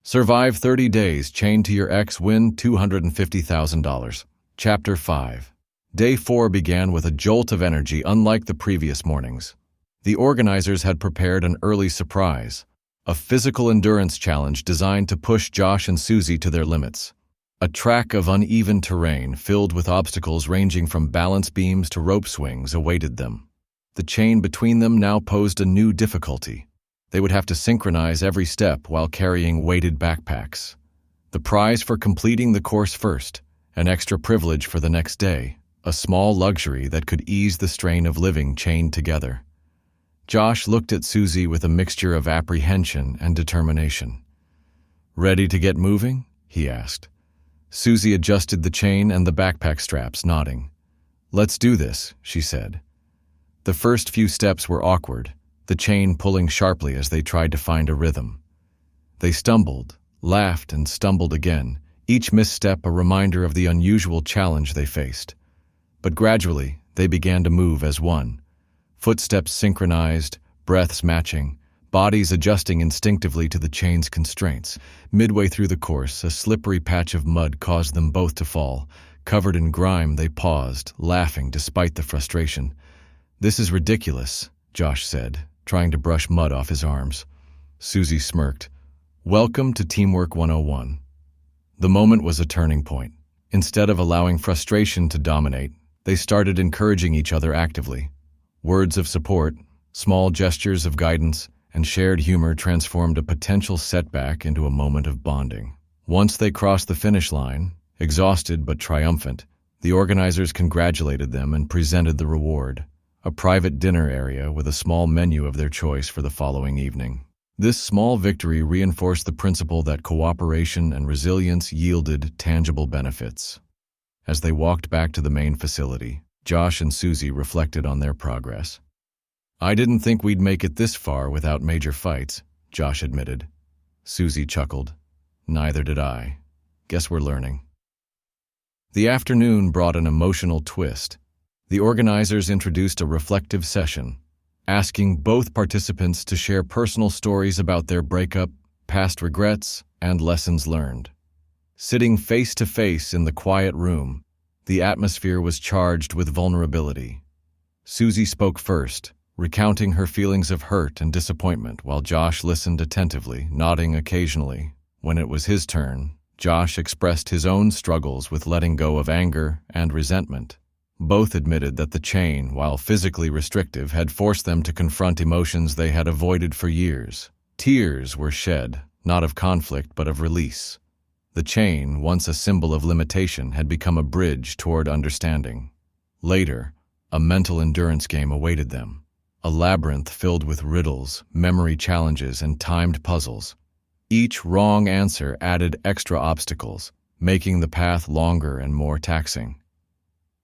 Survive 30 days, chained to your ex, win $250,000. Chapter 5. Day 4 began with a jolt of energy unlike the previous mornings. The organizers had prepared an early surprise, a physical endurance challenge designed to push Josh and Susie to their limits. A track of uneven terrain filled with obstacles ranging from balance beams to rope swings awaited them. The chain between them now posed a new difficulty. They would have to synchronize every step while carrying weighted backpacks. The prize for completing the course first, an extra privilege for the next day, a small luxury that could ease the strain of living chained together. Josh looked at Susie with a mixture of apprehension and determination. "Ready to get moving?" he asked. Susie adjusted the chain and the backpack straps, nodding. "Let's do this," she said. The first few steps were awkward, the chain pulling sharply as they tried to find a rhythm. They stumbled, laughed, and stumbled again, each misstep a reminder of the unusual challenge they faced. But gradually, they began to move as one. Footsteps synchronized, breaths matching, bodies adjusting instinctively to the chain's constraints. Midway through the course, a slippery patch of mud caused them both to fall. Covered in grime, they paused, laughing despite the frustration. "This is ridiculous," Josh said, trying to brush mud off his arms. Susie smirked. "Welcome to Teamwork 101. The moment was a turning point. Instead of allowing frustration to dominate, they started encouraging each other actively. Words of support, small gestures of guidance, and shared humor transformed a potential setback into a moment of bonding. Once they crossed the finish line, exhausted but triumphant, the organizers congratulated them and presented the reward, a private dinner area with a small menu of their choice for the following evening. This small victory reinforced the principle that cooperation and resilience yielded tangible benefits. As they walked back to the main facility, Josh and Susie reflected on their progress. "I didn't think we'd make it this far without major fights," Josh admitted. Susie chuckled. "Neither did I. Guess we're learning." The afternoon brought an emotional twist. The organizers introduced a reflective session, asking both participants to share personal stories about their breakup, past regrets, and lessons learned. Sitting face to face in the quiet room, the atmosphere was charged with vulnerability. Susie spoke first, recounting her feelings of hurt and disappointment while Josh listened attentively, nodding occasionally. When it was his turn, Josh expressed his own struggles with letting go of anger and resentment. Both admitted that the chain, while physically restrictive, had forced them to confront emotions they had avoided for years. Tears were shed, not of conflict but of release. The chain, once a symbol of limitation, had become a bridge toward understanding. Later, a mental endurance game awaited them, a labyrinth filled with riddles, memory challenges, and timed puzzles. Each wrong answer added extra obstacles, making the path longer and more taxing.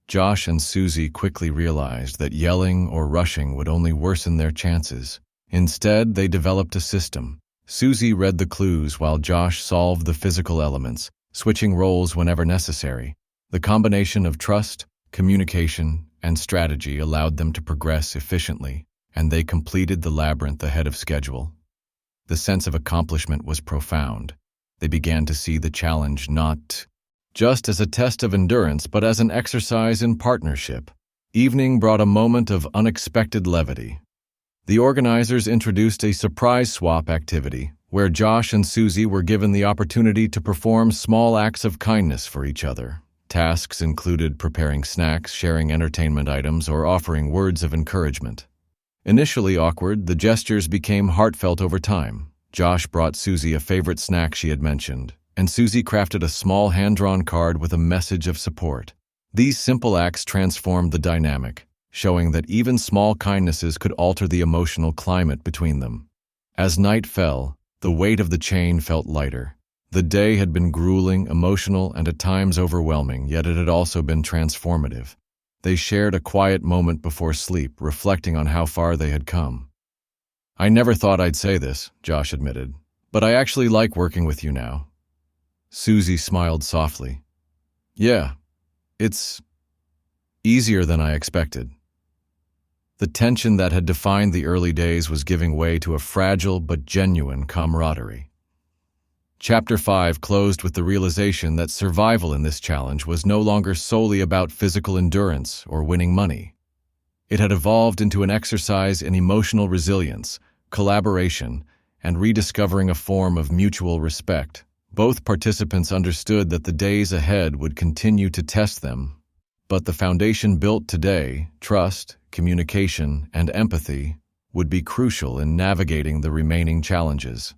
Josh and Susie quickly realized that yelling or rushing would only worsen their chances. Instead, they developed a system. Susie read the clues while Josh solved the physical elements, switching roles whenever necessary. The combination of trust, communication, and strategy allowed them to progress efficiently, and they completed the labyrinth ahead of schedule. The sense of accomplishment was profound. They began to see the challenge not just as a test of endurance, but as an exercise in partnership. Evening brought a moment of unexpected levity. The organizers introduced a surprise swap activity, where Josh and Susie were given the opportunity to perform small acts of kindness for each other. Tasks included preparing snacks, sharing entertainment items, or offering words of encouragement. Initially awkward, the gestures became heartfelt over time. Josh brought Susie a favorite snack she had mentioned, and Susie crafted a small hand-drawn card with a message of support. These simple acts transformed the dynamic, showing that even small kindnesses could alter the emotional climate between them. As night fell, the weight of the chain felt lighter. The day had been grueling, emotional, and at times overwhelming, yet it had also been transformative. They shared a quiet moment before sleep, reflecting on how far they had come. "I never thought I'd say this," Josh admitted, "but I actually like working with you now." Susie smiled softly. "Yeah, it's easier than I expected." The tension that had defined the early days was giving way to a fragile but genuine camaraderie. Chapter 5 closed with the realization that survival in this challenge was no longer solely about physical endurance or winning money. It had evolved into an exercise in emotional resilience, collaboration, and rediscovering a form of mutual respect. Both participants understood that the days ahead would continue to test them, but the foundation built today, trust, communication, and empathy, would be crucial in navigating the remaining challenges.